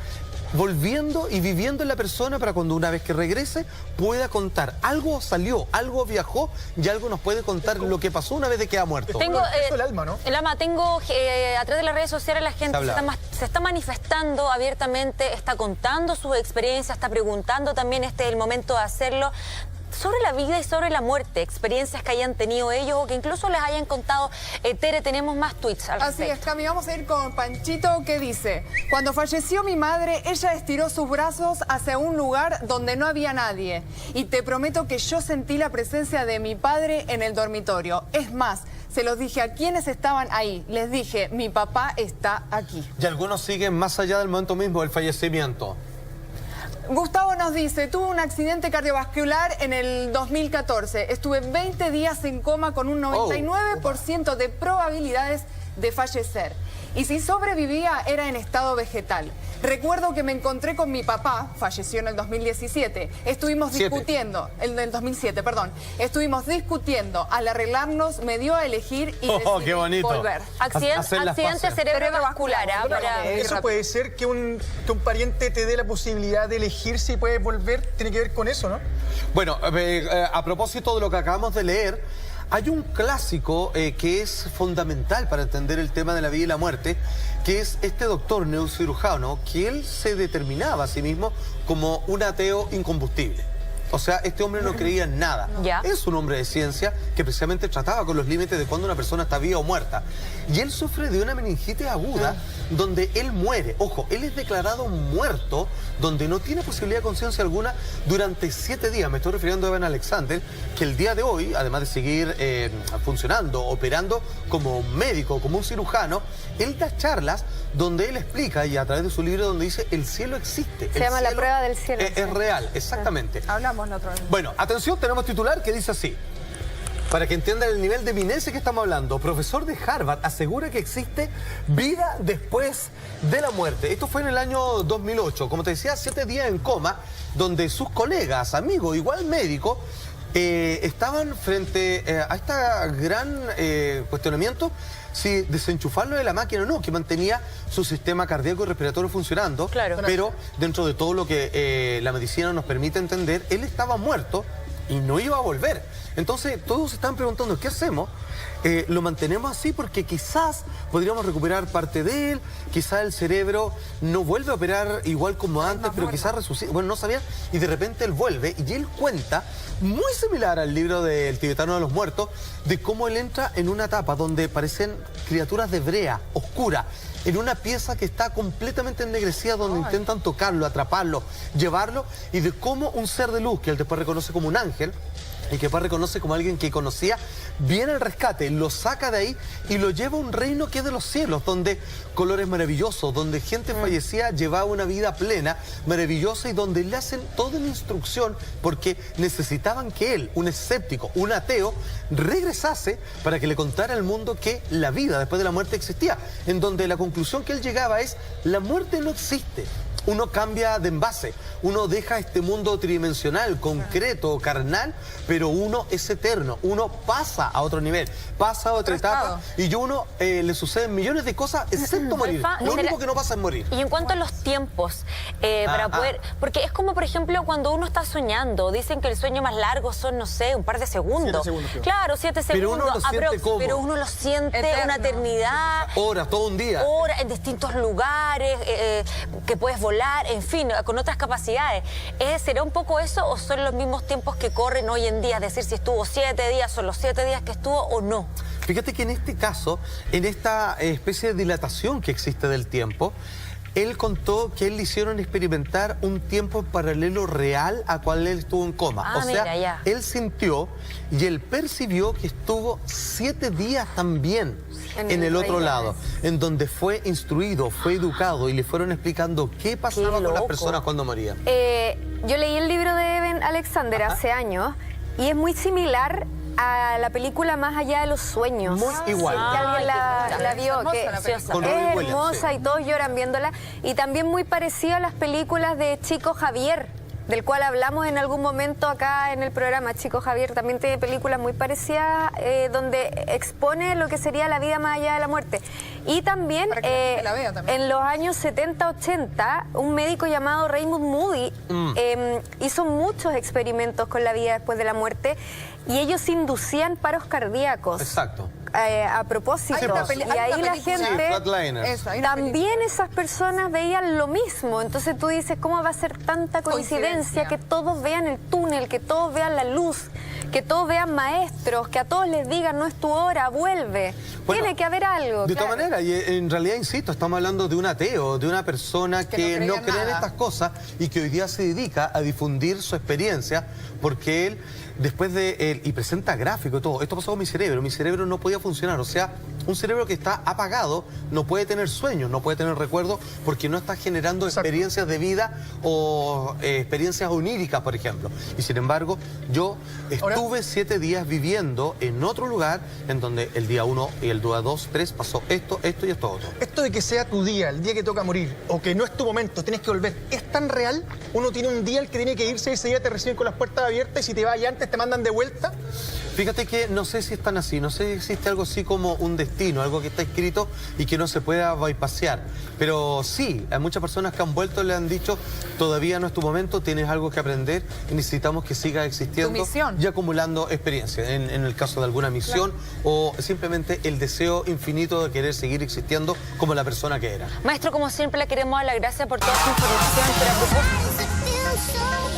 volviendo y viviendo en la persona para cuando una vez que regrese pueda contar. Algo salió, algo viajó y algo nos puede contar lo que pasó una vez de que ha muerto. Tengo, el alma, ¿no? El alma, tengo a través de las redes sociales la gente se está manifestando abiertamente, está contando sus experiencias, está preguntando también, este es el momento de hacerlo, sobre la vida y sobre la muerte, experiencias que hayan tenido ellos o que incluso les hayan contado. Tere, tenemos más tweets al respecto. Así es, Cami, vamos a ir con Panchito, que dice: cuando falleció mi madre, ella estiró sus brazos hacia un lugar donde no había nadie. Y te prometo que yo sentí la presencia de mi padre en el dormitorio. Es más, se los dije a quienes estaban ahí. Les dije, mi papá está aquí. Y algunos siguen más allá del momento mismo del fallecimiento. Gustavo nos dice, tuve un accidente cardiovascular en el 2014. Estuve 20 días en coma con un 99% de probabilidades de fallecer. Y si sobrevivía, era en estado vegetal. Recuerdo que me encontré con mi papá, falleció en el 2017. Estuvimos discutiendo, en el 2007, perdón. Estuvimos discutiendo. Al arreglarnos, me dio a elegir y decidí qué bonito. volver. Accidente cerebrovascular. Eso puede ser que un pariente te dé la posibilidad de elegir si puedes volver. Tiene que ver con eso, ¿no? Bueno, a propósito de lo que acabamos de leer, Hay un clásico que es fundamental para entender el tema de la vida y la muerte, que es este doctor neurocirujano, que él se determinaba a sí mismo como un ateo incombustible. O sea, este hombre no creía en nada. Ya. Es un hombre de ciencia que precisamente trataba con los límites de cuando una persona está viva o muerta. Y él sufre de una meningitis aguda donde él muere. Ojo, él es declarado muerto, donde no tiene posibilidad de conciencia alguna durante 7 días. Me estoy refiriendo a Evan Alexander, que el día de hoy, además de seguir funcionando, operando como médico, como un cirujano, él da charlas donde él explica, y a través de su libro donde dice, el cielo existe. Se llama La prueba del cielo. Es real, exactamente. Hablamos la otra vez. Bueno, atención, tenemos titular que dice así. Para que entiendan el nivel de eminencia que estamos hablando, profesor de Harvard asegura que existe vida después de la muerte. Esto fue en el año 2008. Como te decía, 7 días en coma, donde sus colegas, amigos, igual médicos, estaban frente a este gran cuestionamiento si desenchufarlo de la máquina o no, que mantenía su sistema cardíaco y respiratorio funcionando. Claro. Pero dentro de todo lo que la medicina nos permite entender, él estaba muerto y no iba a volver. Entonces todos se están preguntando, ¿qué hacemos? Lo mantenemos así porque quizás podríamos recuperar parte de él, quizás el cerebro no vuelve a operar igual como antes, pero quizás resucita. Bueno, no sabía, y de repente él vuelve y él cuenta, muy similar al libro del Tibetano de los Muertos, de cómo él entra en una etapa donde parecen criaturas de brea, oscura, en una pieza que está completamente ennegrecida, donde intentan tocarlo, atraparlo, llevarlo, y de cómo un ser de luz, que él después reconoce como un ángel, y que después reconoce como alguien que conocía, viene al rescate, lo saca de ahí y lo lleva a un reino que es de los cielos, donde colores maravillosos, donde gente fallecida llevaba una vida plena, maravillosa, y donde le hacen toda una instrucción porque necesitaban que él, un escéptico, un ateo, regresase para que le contara al mundo que la vida después de la muerte existía, en donde la conclusión que él llegaba es, la muerte no existe. Uno cambia de envase, uno deja este mundo tridimensional, concreto, carnal, pero uno es eterno, uno pasa a otro nivel, pasa a otra etapa, y a uno le suceden millones de cosas, excepto morir. Lo único que no pasa es morir. Y en cuanto a los tiempos, para poder... Porque es como, por ejemplo, cuando uno está soñando, dicen que el sueño más largo son, no sé, un par de segundos. 7 segundos, creo. Claro, 7 segundos. Pero uno lo siente ¿cómo? Pero uno lo siente Eterno. una eternidad. Horas, todo un día. Horas, en distintos lugares, que puedes volar, en fin, con otras capacidades. ¿Será un poco eso o son los mismos tiempos que corren hoy en día? Es decir, si estuvo 7 días, son los 7 días que estuvo o no. Fíjate que en este caso, en esta especie de dilatación que existe del tiempo, él contó que él le hicieron experimentar un tiempo paralelo real a cual él estuvo en coma. O sea, mira, ya. él sintió y él percibió que estuvo 7 días también en el otro lado, en donde fue instruido, fue educado y le fueron explicando qué pasaba con las personas cuando morían. Yo leí el libro de Evan Alexander hace años y es muy similar a la película Más allá de los sueños. Muy igual. Que alguien la vio, hermosa que la película. Con es Robin Williams, hermosa sí. y todos lloran viéndola. Y también muy parecida a las películas de Chico Javier, del cual hablamos en algún momento acá en el programa. Chico Javier también tiene películas muy parecidas donde expone lo que sería la vida más allá de la muerte. Y también, Para que la gente la vea también. en los años 70-80, un médico llamado Raymond Moody hizo muchos experimentos con la vida después de la muerte y ellos inducían paros cardíacos. Exacto. A propósito. Hay una Y ahí la película. gente... Sí, Flatliners. Eso, hay una También esas personas veían lo mismo. Entonces tú dices, ¿cómo va a ser tanta coincidencia que todos vean el túnel, que todos vean la luz, que todos vean maestros, que a todos les digan, no es tu hora, vuelve? Bueno, Tiene que haber algo. De claro. todas maneras, y en realidad, insisto, estamos hablando de un ateo, de una persona que no no creía en cree en nada. estas cosas y que hoy día se dedica a difundir su experiencia porque él, después de él, y presenta gráfico y todo, esto pasó con mi cerebro no podía funcionar, o sea, un cerebro que está apagado no puede tener sueños, no puede tener recuerdos porque no está generando experiencias de vida o experiencias oníricas, por ejemplo. Y sin embargo, yo estuve 7 días viviendo en otro lugar en donde el día 1 y el día 2, 3 pasó esto y esto otro. Esto de que sea tu día, el día que toca morir, o que no es tu momento, tienes que volver, ¿es tan real? Uno tiene un día al que tiene que irse y ese día te reciben con las puertas abiertas y si te vas antes te mandan de vuelta. Fíjate que no sé si están así, no sé si existe algo así como un destino, algo que está escrito y que no se pueda bypassear. Pero sí, hay muchas personas que han vuelto y le han dicho, todavía no es tu momento, tienes algo que aprender y necesitamos que siga existiendo Tu misión. y acumulando experiencia. En el caso de alguna misión o simplemente el deseo infinito de querer seguir existiendo como la persona que era. Maestro, como siempre, le queremos dar las gracias por toda su información. Pero a propósito...